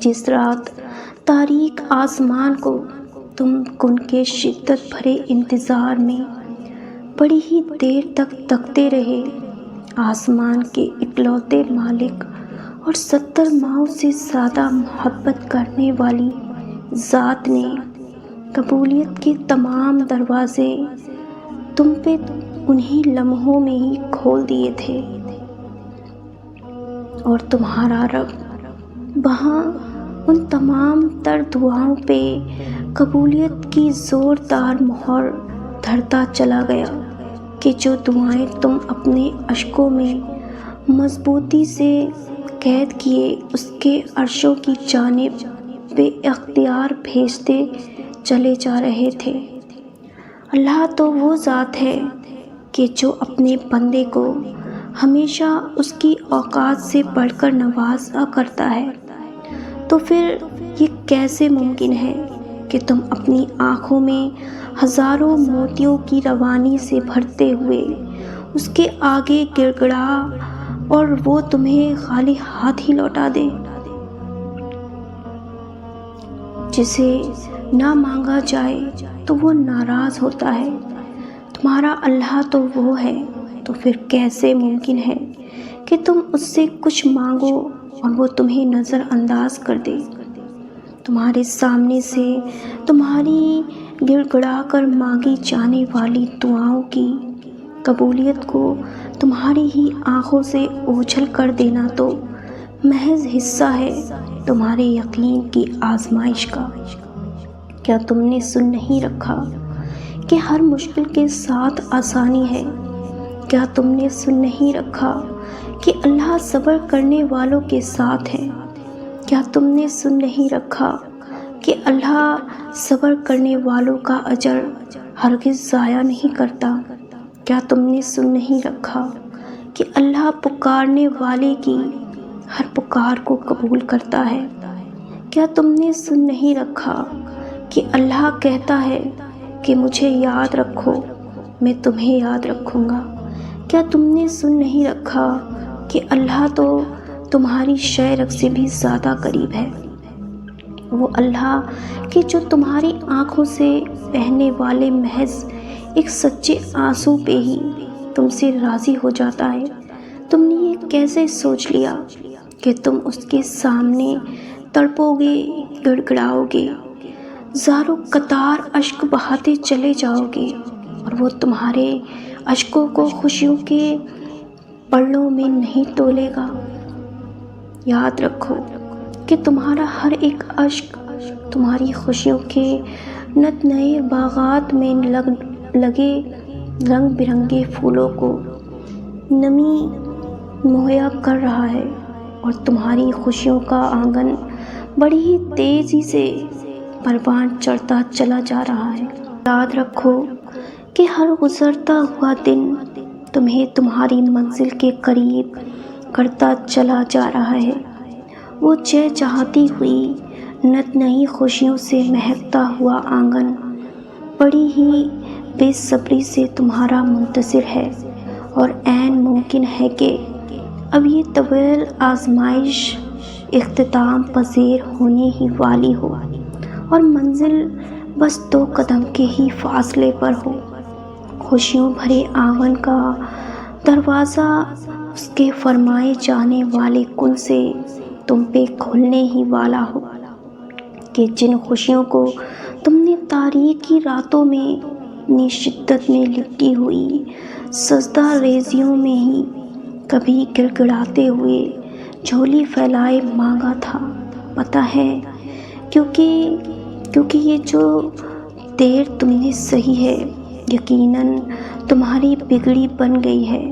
جس رات تاریک آسمان کو تم کن کے شدت بھرے انتظار میں بڑی ہی دیر تک تکتے رہے، آسمان کے اکلوتے مالک اور 70 ماؤں سے زیادہ محبت کرنے والی ذات نے قبولیت کے تمام دروازے تم پہ انہی لمحوں میں ہی کھول دیے تھے، اور تمہارا رب وہاں ان تمام تر دعاؤں پہ قبولیت کی زوردار مہر دھرتا چلا گیا کہ جو دعائیں تم اپنے اشکوں میں مضبوطی سے قید کیے اس کے عرشوں کی جانب بے اختیار بھیجتے چلے جا رہے تھے۔ اللہ تو وہ ذات ہے کہ جو اپنے بندے کو ہمیشہ اس کی اوقات سے بڑھ کر نوازا کرتا ہے، تو پھر یہ کیسے ممکن ہے کہ تم اپنی آنکھوں میں ہزاروں موتیوں کی روانی سے بھرتے ہوئے اس کے آگے گڑ گڑا اور وہ تمہیں خالی ہاتھ ہی لوٹا دے؟ جسے نہ مانگا جائے تو وہ ناراض ہوتا ہے۔ تمہارا اللہ تو وہ ہے، تو پھر کیسے ممکن ہے کہ تم اس سے کچھ مانگو اور وہ تمہیں نظر انداز کر دے؟ تمہارے سامنے سے تمہاری گڑ گڑا کر مانگی جانے والی دعاؤں کی قبولیت کو تمہاری ہی آنکھوں سے اوجھل کر دینا تو محض حصہ ہے تمہارے یقین کی آزمائش کا۔ کیا تم نے سن نہیں رکھا کہ ہر مشکل کے ساتھ آسانی ہے؟ کیا تم نے سن نہیں رکھا کہ اللہ صبر کرنے والوں کے ساتھ ہے؟ کیا تم نے سن نہیں رکھا کہ اللہ صبر کرنے والوں کا اجر ہرگز ضائع نہیں کرتا؟ کیا تم نے سن نہیں رکھا کہ اللہ پکارنے والے کی ہر پکار کو قبول کرتا ہے؟ کیا تم نے سن نہیں رکھا کہ اللہ کہتا ہے کہ مجھے یاد رکھو، میں تمہیں یاد رکھوں گا؟ کیا تم نے سن نہیں رکھا کہ اللہ تو تمہاری شعر سے بھی زیادہ قریب ہے؟ وہ اللہ کہ جو تمہاری آنکھوں سے بہنے والے محض ایک سچے آنسو پہ ہی تم سے راضی ہو جاتا ہے۔ تم نے یہ کیسے سوچ لیا کہ تم اس کے سامنے تڑپو گے، گڑ گڑاؤ گے، زاروں قطار اشک بہاتے چلے جاؤ گے اور وہ تمہارے اشکوں کو خوشیوں کے پلڑوں میں نہیں تولے گا؟ یاد رکھو کہ تمہارا ہر ایک اشک تمہاری خوشیوں کے نت نئے باغات میں لگے رنگ برنگے پھولوں کو نمی مہیا کر رہا ہے، اور تمہاری خوشیوں کا آنگن بڑی ہی تیزی سے پروان چڑھتا چلا جا رہا ہے۔ یاد رکھو کہ ہر گزرتا ہوا دن تمہیں تمہاری منزل کے قریب کرتا چلا جا رہا ہے۔ وہ چہچہاتی ہوئی نت نئی خوشیوں سے مہکتا ہوا آنگن بڑی ہی بے صبری سے تمہارا منتظر ہے، اور عین ممکن ہے کہ اب یہ طویل آزمائش اختتام پذیر ہونے ہی والی ہو اور منزل بس 2 قدم کے ہی فاصلے پر ہو۔ خوشیوں بھرے آنگن کا دروازہ اس کے فرمائے جانے والے کن سے تم پہ کھلنے ہی والا ہو کہ جن خوشیوں کو تم نے تاریکی راتوں میں اپنی شدت میں لپٹی ہوئی سجدہ ریزیوں میں ہی کبھی گڑ گڑاتے ہوئے جھولی پھیلائے مانگا تھا، پتہ ہے؟ کیونکہ یہ جو دیر تم نے سہی ہے یقیناً تمہاری بگڑی بن گئی ہے،